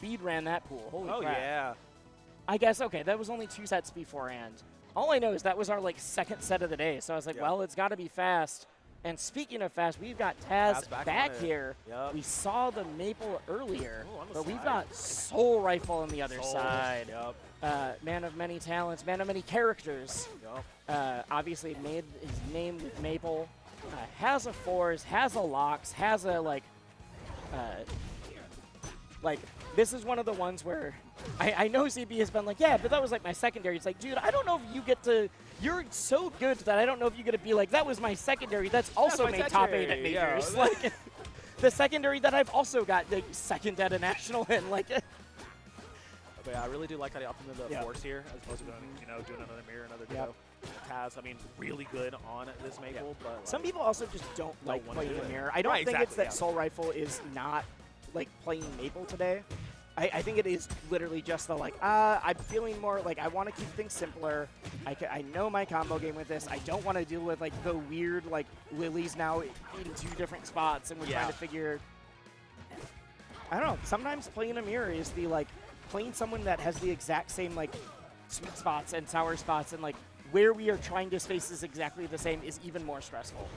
speed ran that pool. Holy crap. yeah. I guess, okay, that was only 2 sets beforehand. All I know is that was our, like, second set of the day. So I was like, well, it's got to be fast. And speaking of fast, we've got TAS back here. Yep. We saw the Maple earlier, but we've got Soulrifle on the other side. Yep. Man of many talents, man of many characters. Yep. Obviously made his name with Maple. Has a Force, has a Locks, has a, like, this is one of the ones where I know ZB has been like, yeah, but that was like my secondary. It's like, dude, I don't know if you get to, you're so good that I don't know if you get to be like, that was my secondary. That's also made top 8 at majors. Yeah. Like, the secondary that I've also got the second at a national in. Like, but yeah, I really do like how they upped into the Force here, as opposed to going, doing another mirror, another duo. TAS, I mean, really good on this Maple, but like, some people also just don't like playing the mirror. I don't think it's that Soulrifle is not like playing Maple today. I think it is literally just the like, I'm feeling more like I want to keep things simpler. I know my combo game with this. I don't want to deal with like the weird like Lily's now in 2 different spots and we're trying to figure. I don't know. Sometimes playing a mirror is the like playing someone that has the exact same like sweet spots and sour spots and like where we are trying to space is exactly the same is even more stressful.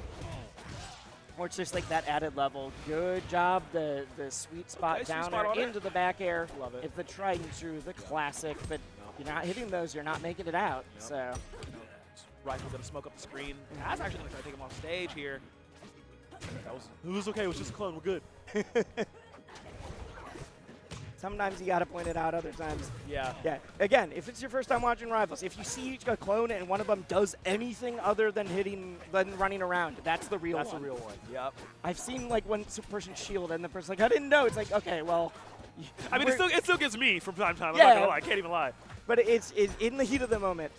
Or it's just like that added level. Good job, the sweet spot downer into the back air. Love it. It's the tried and true, the classic, but you're not hitting those, you're not making it out. So Rifle's gonna smoke up the screen. That's actually gonna try to take him off stage here. It was okay, it was just a clone, we're good. Sometimes you gotta point it out, other times. Yeah. Again, if it's your first time watching Rivals, if you see a clone and one of them does anything other than running around, that's the real one. That's the real one. Yep. I've seen like one person shield and the person's like, I didn't know. It's like, okay, well. I mean, it still gets me from time to time. I'm not gonna lie. I can't even lie. But it's in the heat of the moment.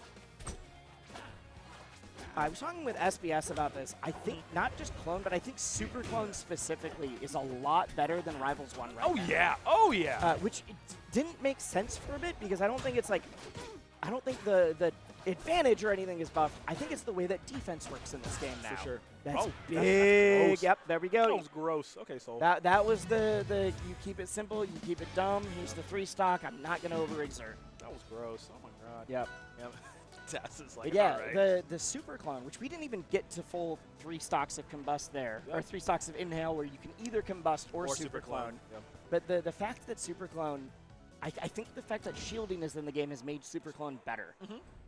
I was talking with SBS about this. I think not just Clone, but I think Super Clone specifically is a lot better than Rivals 1 right now. Oh, yeah. Which didn't make sense for a bit because I don't think it's like, I don't think the advantage or anything is buffed. I think it's the way that defense works in this game now. For sure. That's big. That's yep, there we go. That was gross. Okay, Soul. That was the you keep it simple, you keep it dumb. Here's the 3 stock. I'm not going to overexert. That was gross. Oh, my God. Yep. TAS is like, yeah, right. the Super Clone, which we didn't even get to full 3 stocks of Combust there, or 3 stocks of Inhale where you can either Combust or Super Clone. Yep. But the fact that Super Clone, I think the fact that shielding is in the game has made Super Clone better.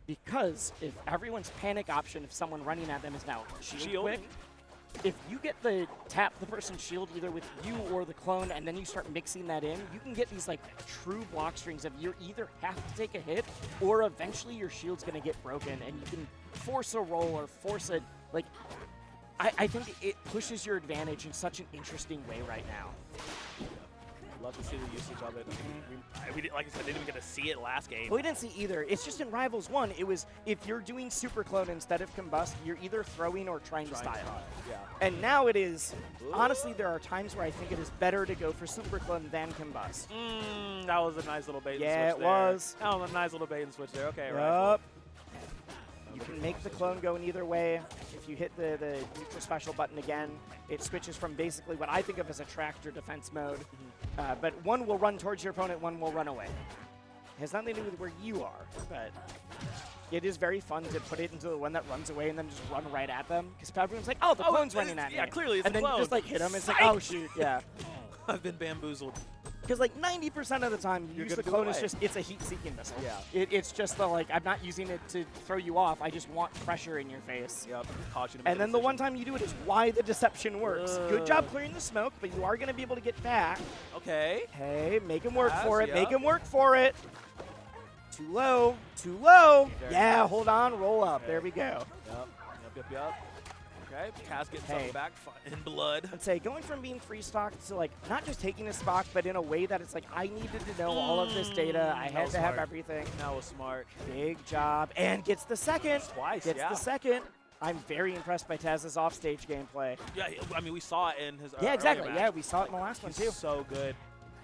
Because if everyone's panic option, if someone running at them is now shield quick, if you get the tap the person's shield either with you or the clone and then you start mixing that in, you can get these like true block strings of you either have to take a hit or eventually your shield's going to get broken and you can force a roll or force a, like, I think it pushes your advantage in such an interesting way right now. Love to see the usage of it. We like I said, didn't even get to see it last game. Well, we didn't see either. It's just in Rivals 1, it was if you're doing Super Clone instead of Combust, you're either throwing or trying to style. Yeah. And now it is, honestly, there are times where I think it is better to go for Super Clone than Combust. That was a nice little bait and switch there. Yeah, it was. That was a nice little bait and switch there. Okay, right. You can make the clone go in either way. If you hit the neutral special button again, it switches from basically what I think of as a tractor defense mode. But one will run towards your opponent, one will run away. It has nothing to do with where you are, but it is very fun to put it into the one that runs away and then just run right at them. Because everyone's like, oh, the clone's running at me. Yeah, clearly it's and then clone. You just like hit them, it's like, oh shoot, yeah. I've been bamboozled. Because like 90% of the time, you use the clone is just, it's a heat-seeking missile. Yeah. It's just the like, I'm not using it to throw you off, I just want pressure in your face. Yep. And then the one time you do it is why the deception works. Good job clearing the smoke, but you are going to be able to get back. Okay. Hey, make him work for it, make him work for it. Too low, too low. Yeah, hold on, roll up. There we go. Yep. Okay, TAS gets something back in blood. I'd say going from being free stocked to like not just taking a stock, but in a way that it's like I needed to know all of this data. I had to have everything. That was smart. Big job. And gets the second. Twice, Gets the second. I'm very impressed by TAS's offstage gameplay. Yeah, I mean, we saw it in his yeah, exactly. Yeah, we saw it in the last one too. So good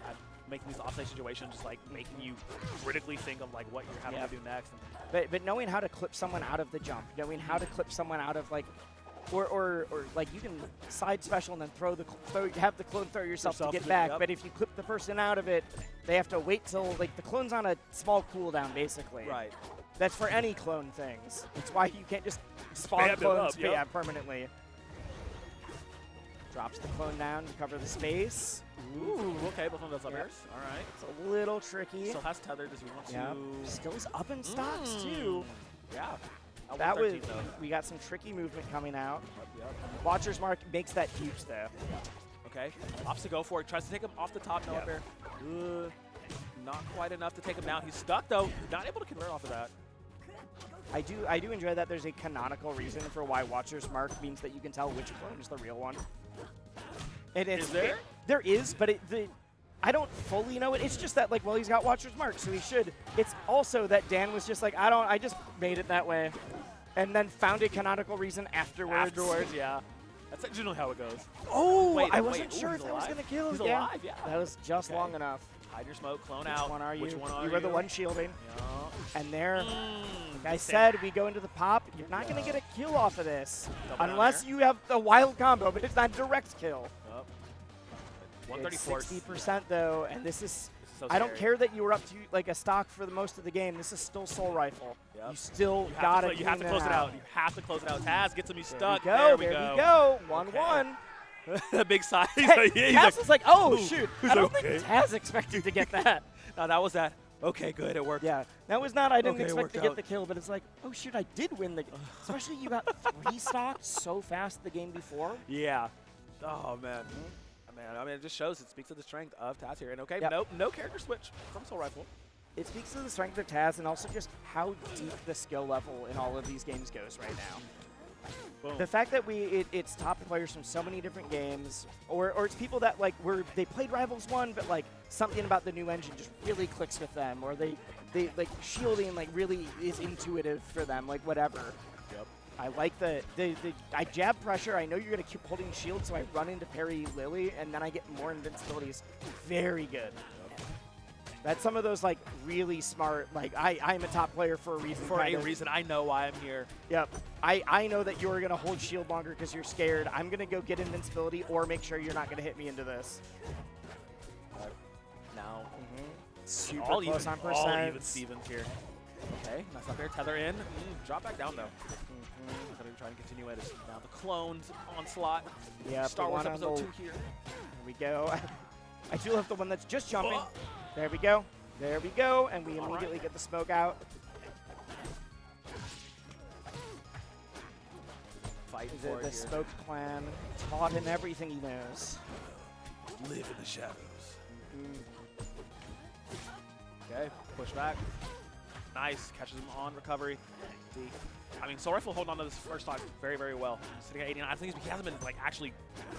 at making these offstage situations, just like making you critically think of like what you're having to do next. But knowing how to clip someone out of the jump, knowing how to clip someone out of like, or like you can side special and then have the clone throw yourself to get back. Yep. But if you clip the person out of it, they have to wait till like the clone's on a small cooldown basically. Right. That's for any clone things. It's why you can't just spawn clones permanently. Drops the clone down to cover the space. Ooh, okay, both of them does up airs. All right. It's a little tricky. Still has tether. Does he want to? Skill's up in stocks too. Yeah. That was, we got some tricky movement coming out. Watcher's Mark makes that huge though. Okay, opts to go for it. Tries to take him off the top. No up air. Not quite enough to take him down. He's stuck though. Not able to convert off of that. I do enjoy that there's a canonical reason for why Watcher's Mark means that you can tell which clone is the real one. Is there? There is, but I don't fully know it. It's just that, like, well, he's got Watcher's Mark, so he should. It's also that Dan was just like, I just made it that way. And then found a canonical reason afterwards. Yeah. That's generally how it goes. Oh, I wasn't sure if that was going to kill him. He's alive, yeah. That was just long enough. Hide your smoke, clone out. Which one are you? Which one are you? You were the one shielding. Yeah. And there, like I said, we go into the pop. You're not going to get a kill off of this. Unless you have the wild combo, but it's not direct kill. 134. It's 60% though, and this is so I don't care that you were up to like a stock for the most of the game. This is still Soulrifle. Yep. You still You gotta have to close it out. You have to close it out. TAS gets him. He's stuck. There we go. 1-1. The big side. TAS was like, oh shoot. I don't okay. think TAS expected to get that. No, that was that. Okay, good. It worked. Yeah, that was not. I didn't expect to get out. the kill, but it's like, oh shoot, I did win the. Especially you got 3 stocks so fast the game before. Yeah. Oh man. Man, I mean, it just shows, it speaks to the strength of TAS here. And okay, no character switch from Soulrifle. It speaks to the strength of TAS and also just how deep the skill level in all of these games goes right now. Boom. The fact that it's top players from so many different games, or it's people that like they played Rivals 1, but like something about the new engine just really clicks with them, or they like shielding like really is intuitive for them, like whatever. Yep. I like I jab pressure. I know you're going to keep holding shield, so I run into parry Lily, and then I get more invincibilities. Very good. Yep. That's some of those, like, really smart, like, I'm a top player for a reason. For a reason. I know why I'm here. Yep. I know that you're going to hold shield longer because you're scared. I'm going to go get invincibility or make sure you're not going to hit me into this. Now. Super all close even, on percent. all even Stevens here. Okay, nice up there. Tether in. Drop back down, though. Going to try and continue it. Now the clones onslaught. Yeah, Star Wars Episode 2 here. There we go. I do love the one that's just jumping. There we go. There we go. And we immediately get the smoke out. Fighting for the it here. Smoke Clan taught him everything he knows. Live in the shadows. Okay, push back. Nice, catches him on recovery. I mean, Soulrifle holding on to this first stock very, very well. Sitting at 89. I think he hasn't been like actually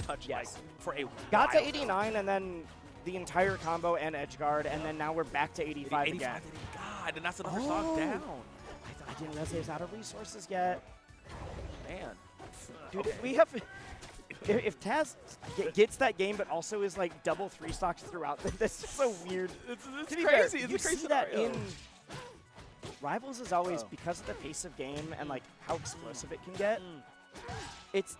touched like for a Got while. to 89 and then the entire combo and edge guard, and then now we're back to 85 again. God, and that's another stock down. I didn't realize he was out of resources yet. Man, dude, we have. If TAS gets that game, but also is like double 3 stocks throughout, that's just so weird. It's crazy. It's you a crazy see that scenario. in Rivals is always because of the pace of game and like how explosive it can get. It's.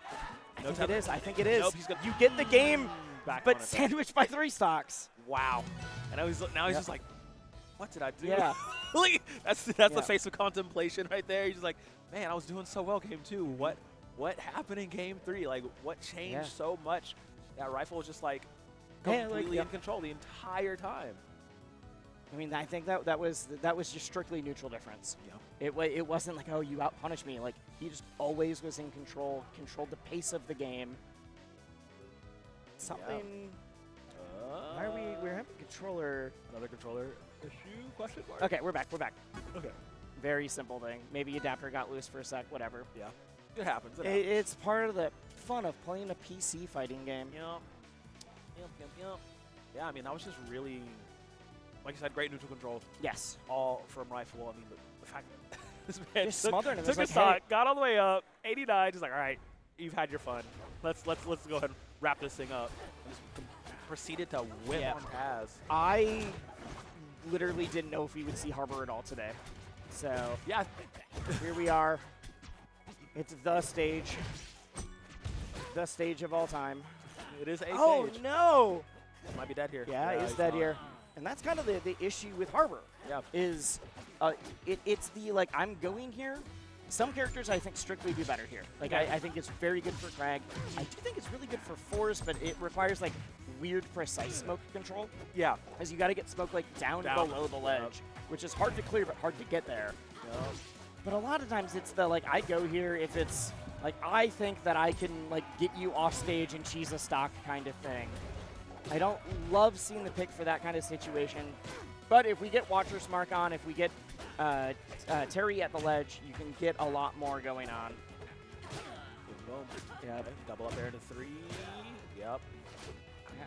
I think it is. Nope, you get the game, back but sandwiched by 3 stocks. Wow. And now he's just like, what did I do? Yeah. Like, that's the face of contemplation right there. He's just like, man, I was doing so well game 2. What happened in game 3? Like, what changed so much? That Rifle was just like completely in control the entire time. I mean, I think that was just strictly neutral difference. Yep. It wasn't like, oh, you outpunished me. Like, he just always was in control, controlled the pace of the game. Something. Why are we're having controller? Another controller issue? Question mark. Okay, we're back. Okay. Very simple thing. Maybe adapter got loose for a sec. Whatever. Yeah. It happens. It's part of the fun of playing a PC fighting game. Yep. Yeah, I mean, that was just really, like you said, great neutral control. Yes. All from Rifle. I mean, the fact that this man just smothering him. took a shot, got all the way up, 89, just like, all right, you've had your fun. Let's go ahead and wrap this thing up. And just proceeded to whip on TAS. I literally didn't know if we would see Harbor at all today. So, yeah, here we are. It's the stage. the stage of all time. It is a stage. Oh, no! Might be dead here. Yeah, he's dead here. And that's kind of the issue with Harbor. Yeah. Is it's the, like, I'm going here. Some characters I think strictly do better here. Like, I think it's very good for Crag. I do think it's really good for Force, but it requires, like, weird precise smoke control. Yeah. Because you got to get smoke, like, down below the ledge, which is hard to clear, but hard to get there. Yep. But a lot of times it's the, like, I go here if it's, like, I think that I can, like, get you off stage and cheese a stock kind of thing. I don't love seeing the pick for that kind of situation. But if we get Watcher's Mark on, if we get Terry at the ledge, you can get a lot more going on. Boom. Yeah, double up there to 3. Yep.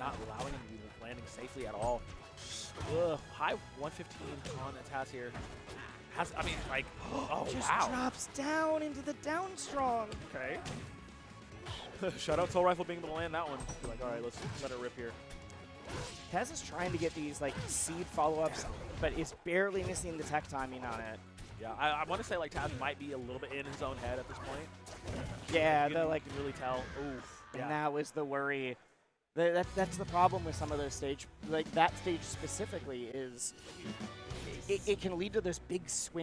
Not allowing him to be landing safely at all. Ugh. High 115 on the TAS here. I mean, like, oh, just wow. drops down into the down strong. Okay. Shout out Soulrifle being able to land that one. Like, all right, let's let it rip here. Taz is trying to get these, like, seed follow-ups, but is barely missing the tech timing on it. Yeah, I want to say, like, Taz might be a little bit in his own head at this point. Yeah, you can really tell. Oof. And that was the worry. That's the problem with some of those stage, like, that stage specifically is it can lead to this big swing.